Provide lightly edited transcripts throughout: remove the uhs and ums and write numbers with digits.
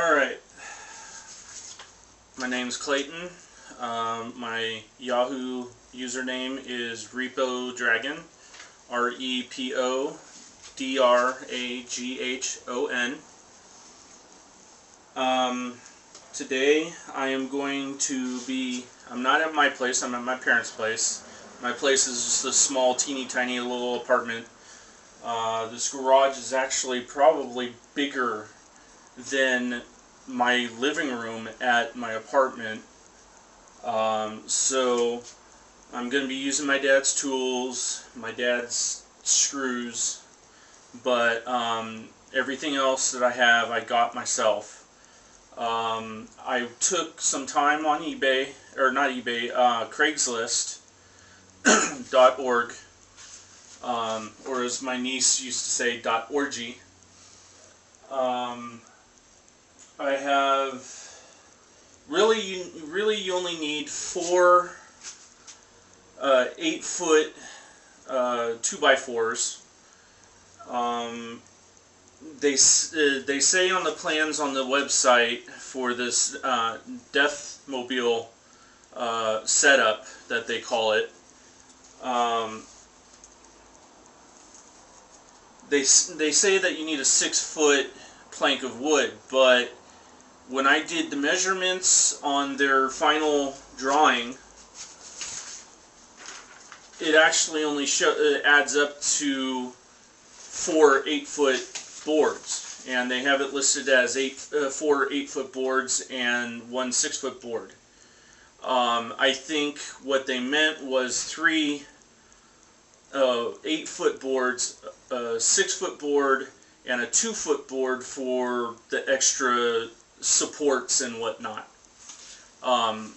Alright, my name's Clayton. My Yahoo username is RepoDragon, RepoDraghon. Today I am going to be, I'm not at my place, I'm at my parents' place. My place is just a small, teeny tiny little apartment. This garage is actually probably bigger than my living room at my apartment. So I'm going to be using my dad's tools, my dad's screws, but everything else that I have I got myself. I took some time on eBay, or not eBay, Craigslist.org, or as my niece used to say, .orgy. I have really you only need 4 8-foot 2x4s. They say on the plans on the website for this Deathmobile setup that they call it. They say that you need a 6-foot plank of wood, but when I did the measurements on their final drawing, it actually only adds up to 4 8-foot boards, and they have it listed as 4 8-foot boards and 1 6-foot board. I think what they meant was 3 8-foot boards, a 6-foot board, and a 2-foot board for the extra supports and whatnot,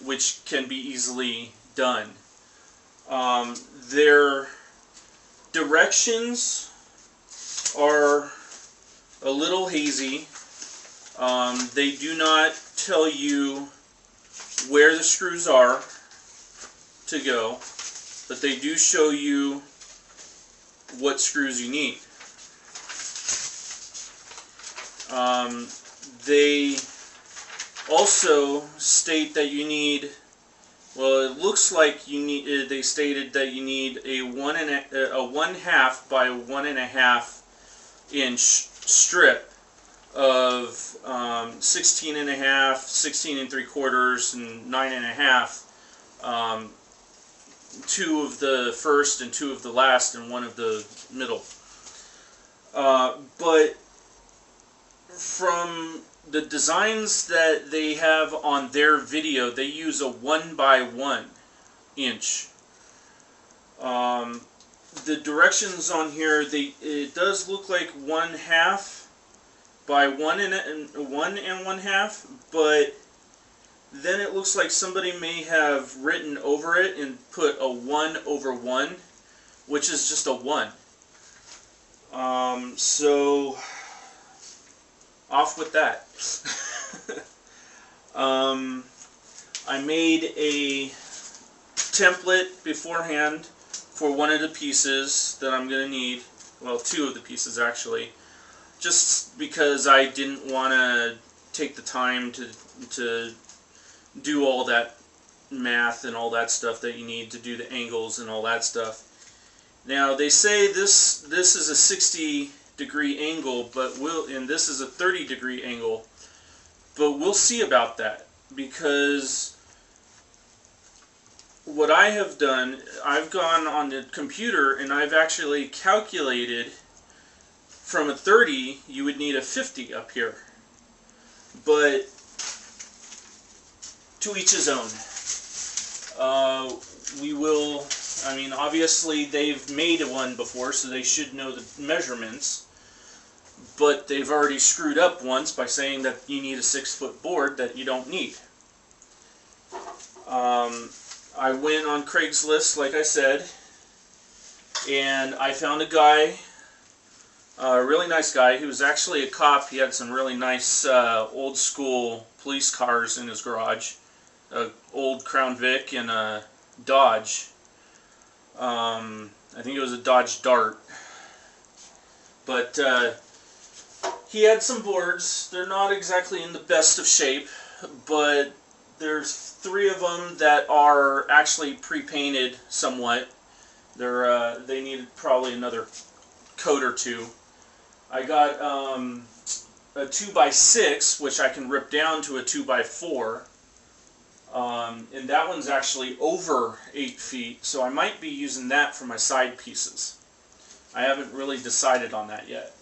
which can be easily done. Their directions are a little hazy. They do not tell you where the screws are to go, but they do show you what screws you need. They also state that you need, well, it looks like you need, they stated that you need a 1/2 by 1.5 inch strip of 16.5, 16 3/4, and 9.5. 2 of the first and 2 of the last and 1 of the middle. But from the designs that they have on their video, they use a 1 by 1 inch. The directions on here, it does look like 1/2 by 1 and 1.5, but then it looks like somebody may have written over it and put a 1/1, which is just a 1. So off with that. I made a template beforehand for one of the pieces that I'm going to need. Well, 2 of the pieces actually, just because I didn't want to take the time to do all that math and all that stuff that you need to do the angles and all that stuff. Now they say this is a 60-degree angle, and this is a 30-degree angle, but we'll see about that, because what I have done, I've gone on the computer and I've actually calculated from a 30 you would need a 50 up here, but to each his own. We will, I mean, obviously they've made one before, so they should know the measurements, but they've already screwed up once by saying that you need a 6-foot board that you don't need. I went on Craigslist, like I said, and I found a guy, a really nice guy. He was actually a cop. He had some really nice old school police cars in his garage, an old Crown Vic and a Dodge. I think it was a Dodge Dart. But he had some boards. They're not exactly in the best of shape, but there's 3 of them that are actually pre-painted somewhat. They needed probably another coat or 2. I got a 2x6, which I can rip down to a 2x4. And that one's actually over 8 feet, so I might be using that for my side pieces. I haven't really decided on that yet.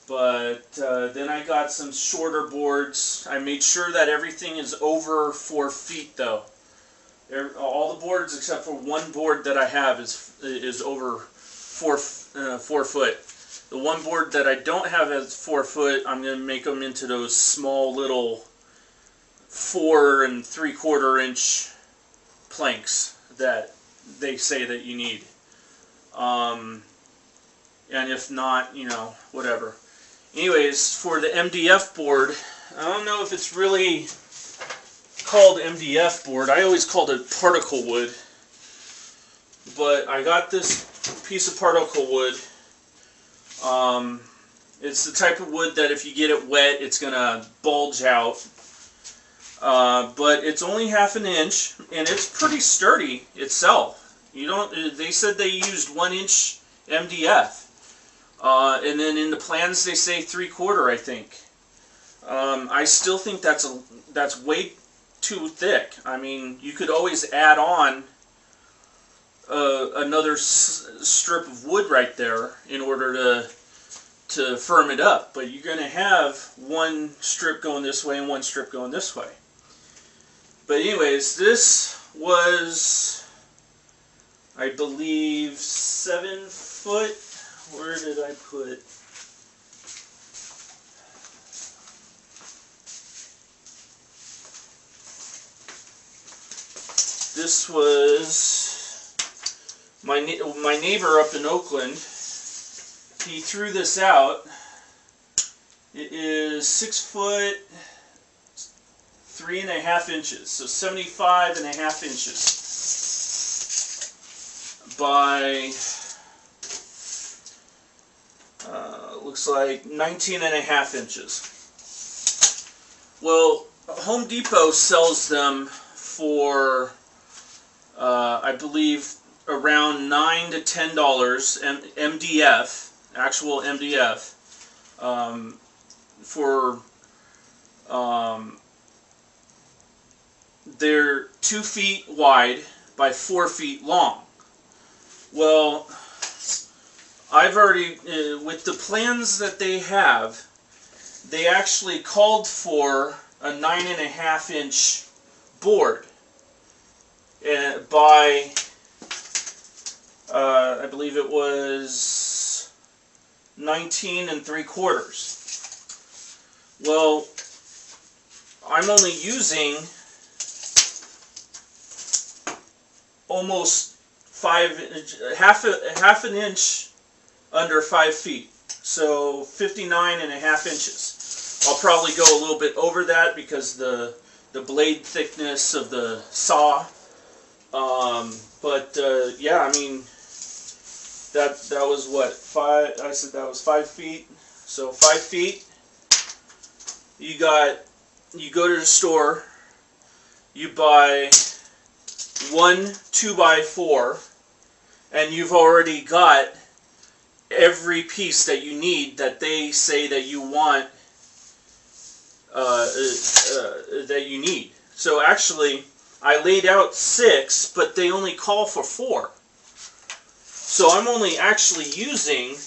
But then I got some shorter boards. I made sure that everything is over 4 feet, though. All the boards except for one board that I have is over 4 foot. The one board that I don't have as 4 foot, I'm going to make them into those small little 4 3/4 inch planks that they say that you need. And if not, you know, whatever. Anyways, for the MDF board, I don't know if it's really called MDF board. I always called it particle wood. But I got this piece of particle wood. It's the type of wood that if you get it wet, it's going to bulge out. But it's only 1/2 inch, and it's pretty sturdy itself. You don't. They said they used 1 inch MDF, and then in the plans they say 3/4. I think. I still think that's way too thick. I mean, you could always add on another strip of wood right there in order to firm it up. But you're going to have one strip going this way and one strip going this way. But anyways, this was, I believe, 7 foot. Where did I put? This was my neighbor up in Oakland. He threw this out. It is 6 foot 3.5 inches, so 75.5 inches by looks like 19.5 inches. Well, Home Depot sells them for I believe around $9 to $10 MDF, actual MDF, for they're 2 feet wide by 4 feet long. Well, I've already, with the plans that they have, they actually called for a 9.5 inch board by, I believe it was 19 3/4. Well, I'm only using almost half an inch under 5 feet, so 59.5 inches. I'll probably go a little bit over that because the blade thickness of the saw. Yeah, I mean that was what, 5? I said that was 5 feet. So 5 feet. You go to the store. You buy 1 2x4, and you've already got every piece that you need that they say that you want, that you need. So actually, I laid out 6, but they only call for 4. So I'm only actually using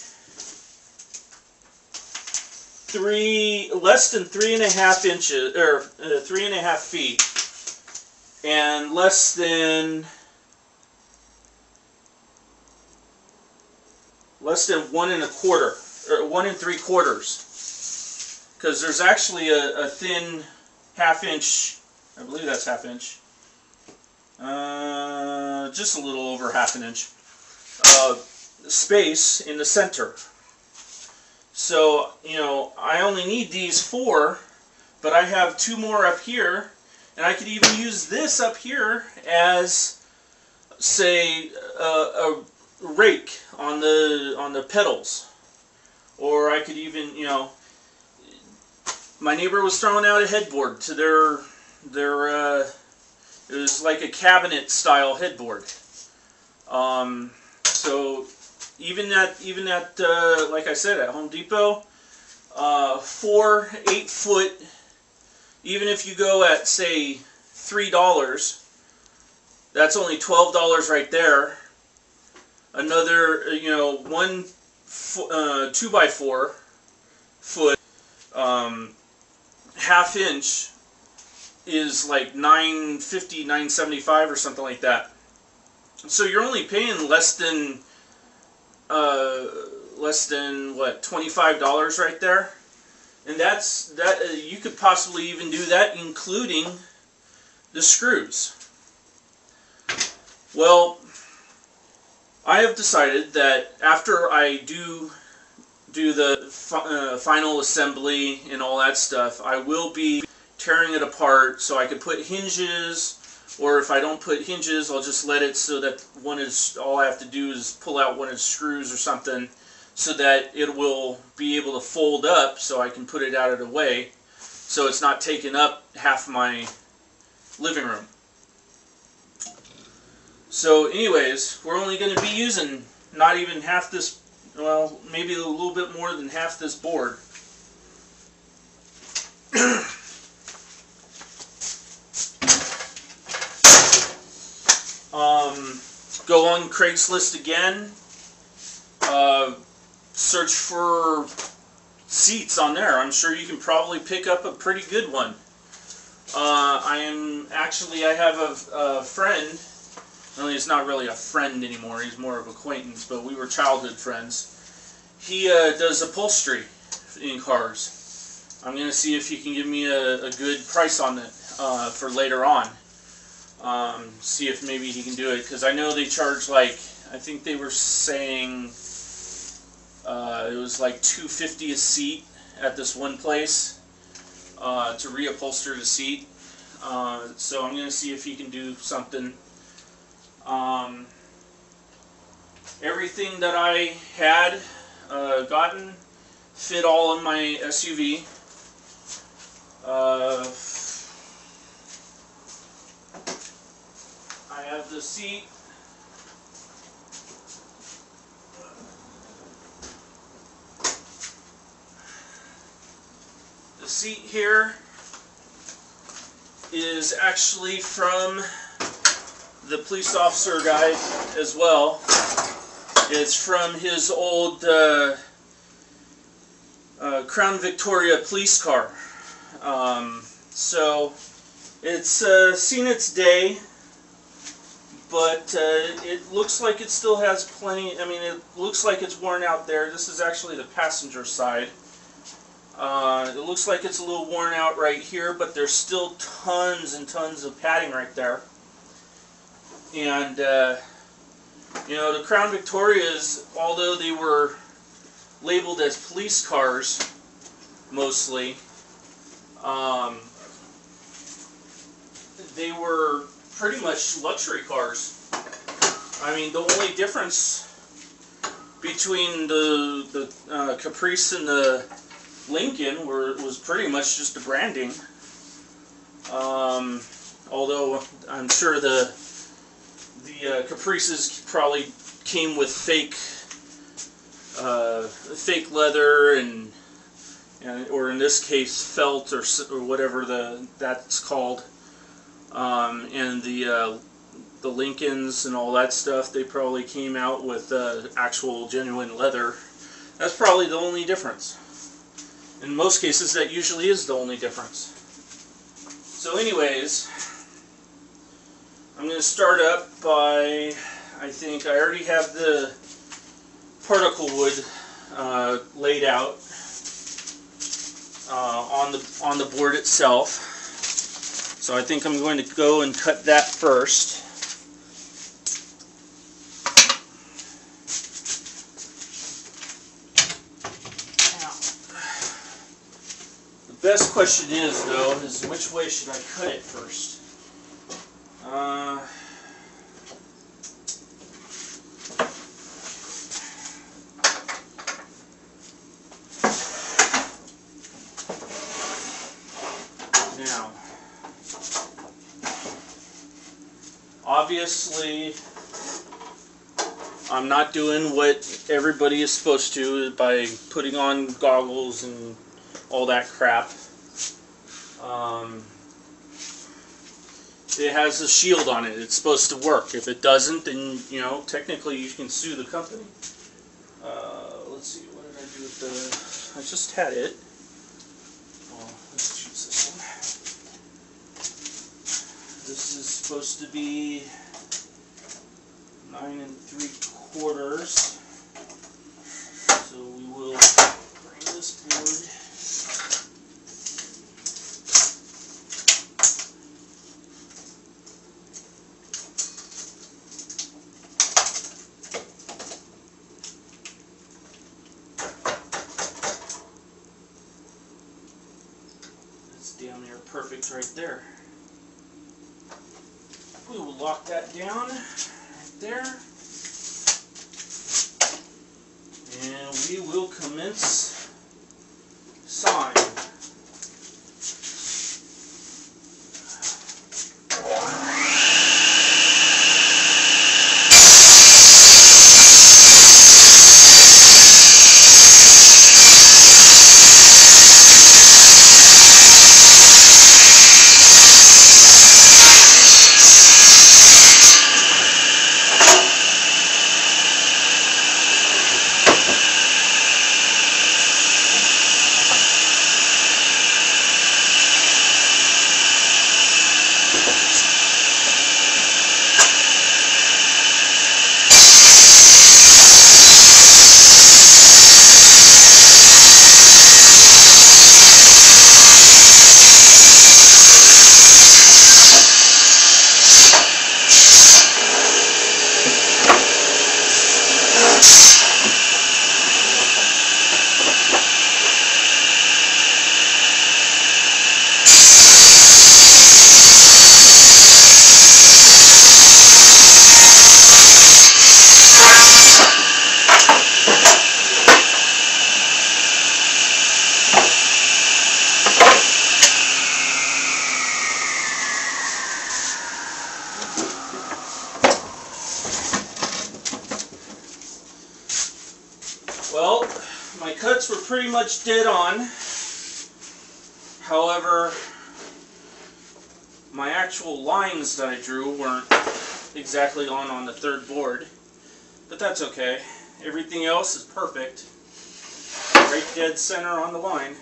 less than 3.5 inches, or 3.5 feet, and less than 1 1/4 or 1 3/4, because there's actually a thin 1/2 inch. I believe that's 1/2 inch. Just a little over 1/2 inch space in the center. So, you know, I only need these 4, but I have 2 more up here, and I could even use this up here as, say, a rake on the pedals. Or I could even, you know, my neighbor was throwing out a headboard to their it was like a cabinet style headboard. So even at like I said, at Home Depot, 4 8-foot, even if you go at say $3, that's only $12 right there. Another, one 2x4 foot, half-inch is like $9.50, $9.75 or something like that. So you're only paying less than what, $25 right there, and you could possibly even do that including the screws. Well, I have decided that after I do the final assembly and all that stuff, I will be tearing it apart so I could put hinges, or if I don't put hinges, I'll just let it so that all I have to do is pull out one of the screws or something, so that it will be able to fold up so I can put it out of the way, so it's not taking up half my living room. So anyways, we're only going to be using not even half this, well, maybe a little bit more than half this board. Go on Craigslist again, search for seats on there. I'm sure you can probably pick up a pretty good one. I have a friend. Well, he's not really a friend anymore, he's more of an acquaintance, but we were childhood friends. He does upholstery in cars. I'm going to see if he can give me a good price on it for later on. See if maybe he can do it, because I know they charge, like, I think they were saying it was like $250 a seat at this one place to reupholster the seat. So I'm going to see if he can do something. Everything that I had gotten fit all in my SUV. I have the seat. The seat here is actually from the police officer guy as well. It's from his old Crown Victoria police car. So it's seen its day, but it looks like it still has plenty. I mean, it looks like it's worn out there. This is actually the passenger side. It looks like it's a little worn out right here, but there's still tons and tons of padding right there. And the Crown Victorias, although they were labeled as police cars mostly, they were pretty much luxury cars. I mean, the only difference between the Caprice and the Lincoln was pretty much just the branding. Although I'm sure the Caprices probably came with fake leather and or in this case felt or whatever that's called, and the Lincolns and all that stuff, they probably came out with actual genuine leather. That's probably the only difference. In most cases, that usually is the only difference. So anyways, I'm going to start up by, I think I already have the particle wood laid out on the board itself. So I think I'm going to go and cut that first. The best question is, though, is which way should I cut it first? Now, obviously, I'm not doing what everybody is supposed to by putting on goggles and all that crap. It has a shield on it. It's supposed to work. If it doesn't, then, you know, technically you can sue the company. Let's see, what did I do with the... I just had it. Oh, let's choose this one. This is supposed to be 9 3/4. So we will bring this board. Damn near perfect right there. We will lock that down right there. And we will commence sawing. Well, my cuts were pretty much dead on. However, my actual lines that I drew weren't exactly on the third board. But that's okay. Everything else is perfect. Right dead center on the line.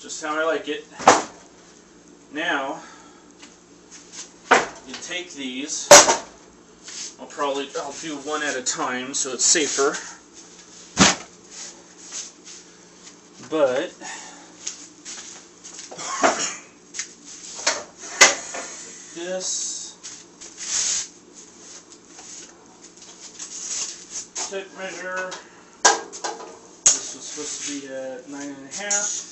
Just how I like it. Now, you take these. I'll do one at a time so it's safer. But this tape measure, this was supposed to be at 9.5.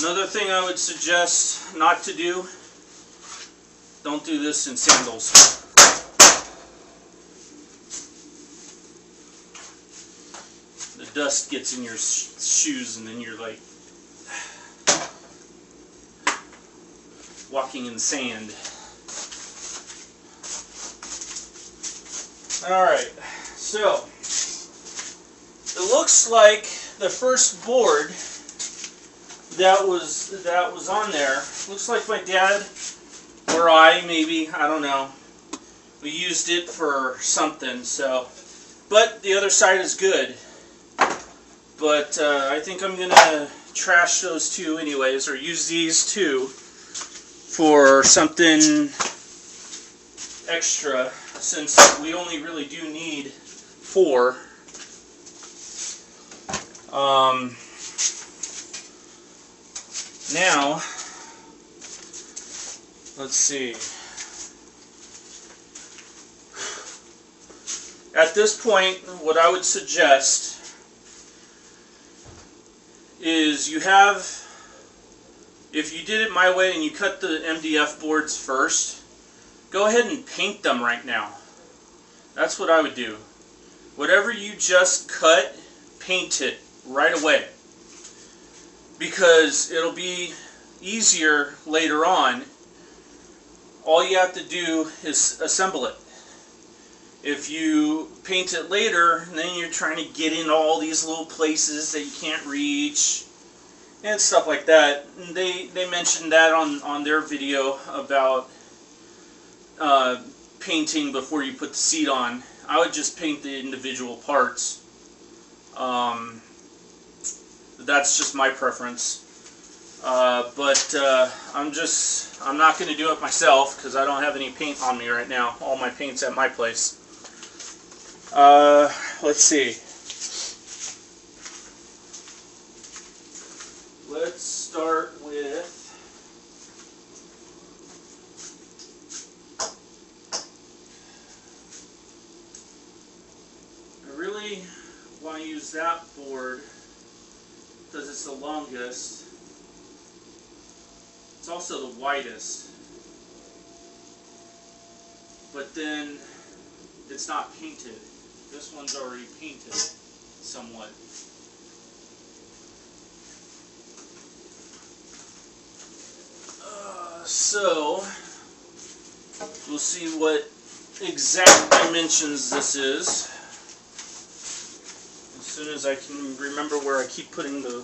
Another thing I would suggest not to do, don't do this in sandals. The dust gets in your shoes and then you're like walking in sand. Alright, so it looks like the first board that was on there, looks like my dad or I, maybe, I don't know, we used it for something, so, but the other side is good. But I think I'm going to trash those two anyways, or use these two for something extra, since we only really do need 4. Now, let's see. At this point, what I would suggest is you have, if you did it my way and you cut the MDF boards first, go ahead and paint them right now. That's what I would do. Whatever you just cut, paint it right away. Because it'll be easier later on. All you have to do is assemble it. If you paint it later, then you're trying to get in all these little places that you can't reach and stuff like that. And they mentioned that on their video about painting before you put the seat on. I would just paint the individual parts. That's just my preference. But I'm not going to do it myself because I don't have any paint on me right now. All my paint's at my place. Let's see. Let's start with I really want to use that board because it's the longest. It's also the widest. But then it's not painted. This one's already painted somewhat. So we'll see what exact dimensions this is as soon as I can remember where I keep putting the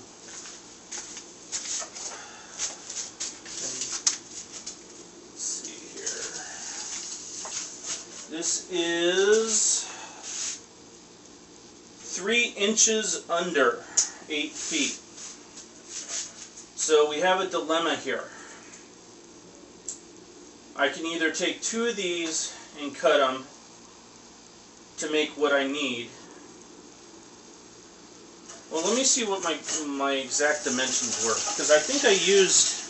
This is 3 inches under 8 feet. So we have a dilemma here. I can either take 2 of these and cut them to make what I need. Well, let me see what my exact dimensions were, because I think I used,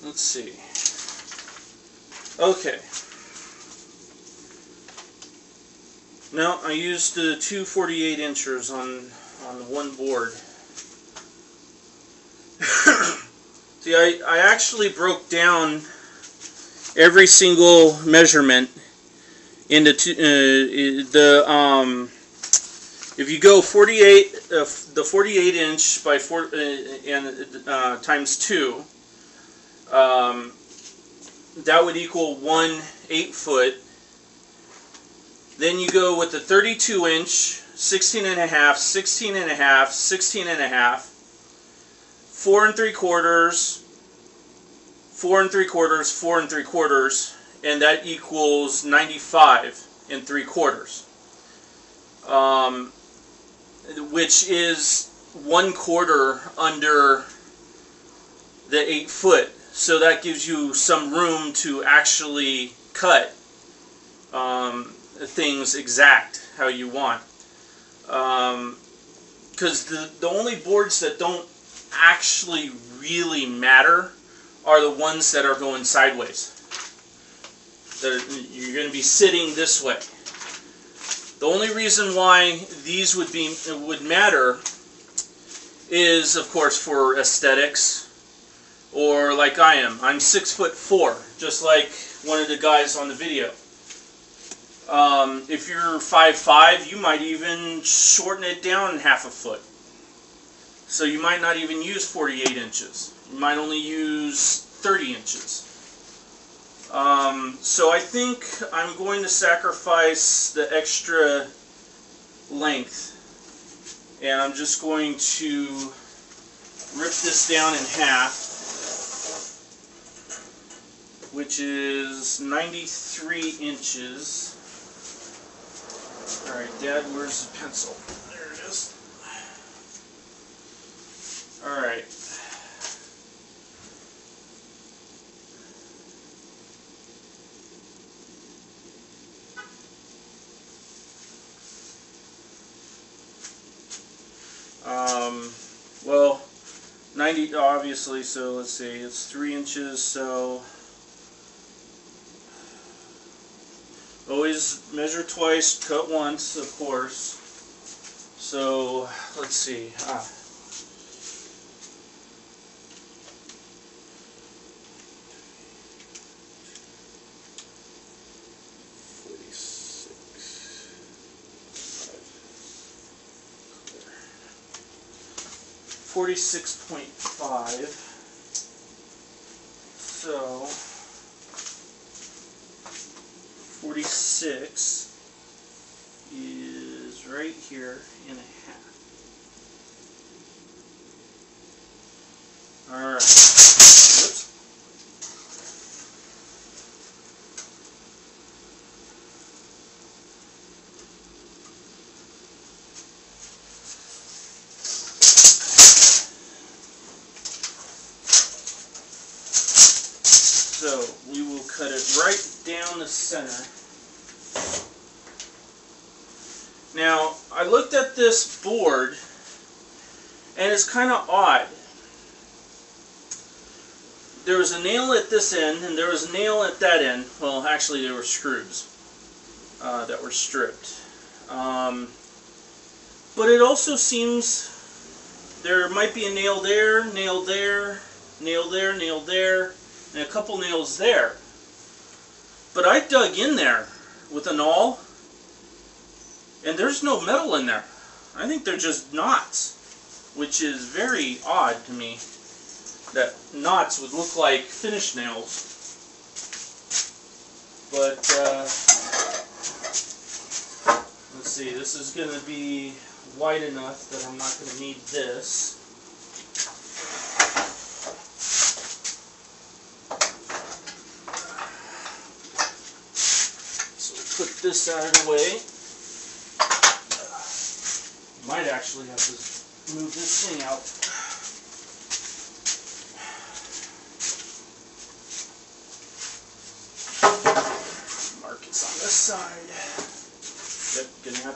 let's see. Okay. No, I used 2 48 inchers on one board. See, I actually broke down every single measurement into if you go 48 the 48 inch by 4 and times 2, that would equal 1 8-foot. Then you go with the 32 inch, 16 and a half, 16 and a half, 16 and a half, 4 3/4, 4 3/4, 4 3/4, and that equals 95 3/4, which is 1/4 under the 8 foot. So that gives you some room to actually cut things exact how you want. Because the only boards that don't actually really matter are the ones that are going sideways. You're going to be sitting this way. The only reason why these would matter is, of course, for aesthetics, or like I am. I'm 6'4", just like one of the guys on the video. If you're 5'5", you might even shorten it down half a foot. So you might not even use 48 inches. You might only use 30 inches. So I think I'm going to sacrifice the extra length, and I'm just going to rip this down in half, which is 93 inches. Alright, Dad, where's the pencil? There it is. Alright. Well, 90 obviously, so let's see, it's 3 inches, so always measure twice, cut once, of course. So let's see. 46.5. So 46 is right here and a half. Alright. Whoops. So we will cut it right down the center. Now, I looked at this board, and it's kind of odd. There was a nail at this end, and there was a nail at that end. Well, actually, there were screws that were stripped. But it also seems there might be a nail there, nail there, nail there, nail there, and a couple nails there. But I dug in there with an awl, and there's no metal in there. I think they're just knots, which is very odd to me, that knots would look like finish nails. But, let's see, this is going to be wide enough that I'm not going to need this. Put this out of the way. Might actually have to move this thing out. Mark is on this side. Yep, gonna have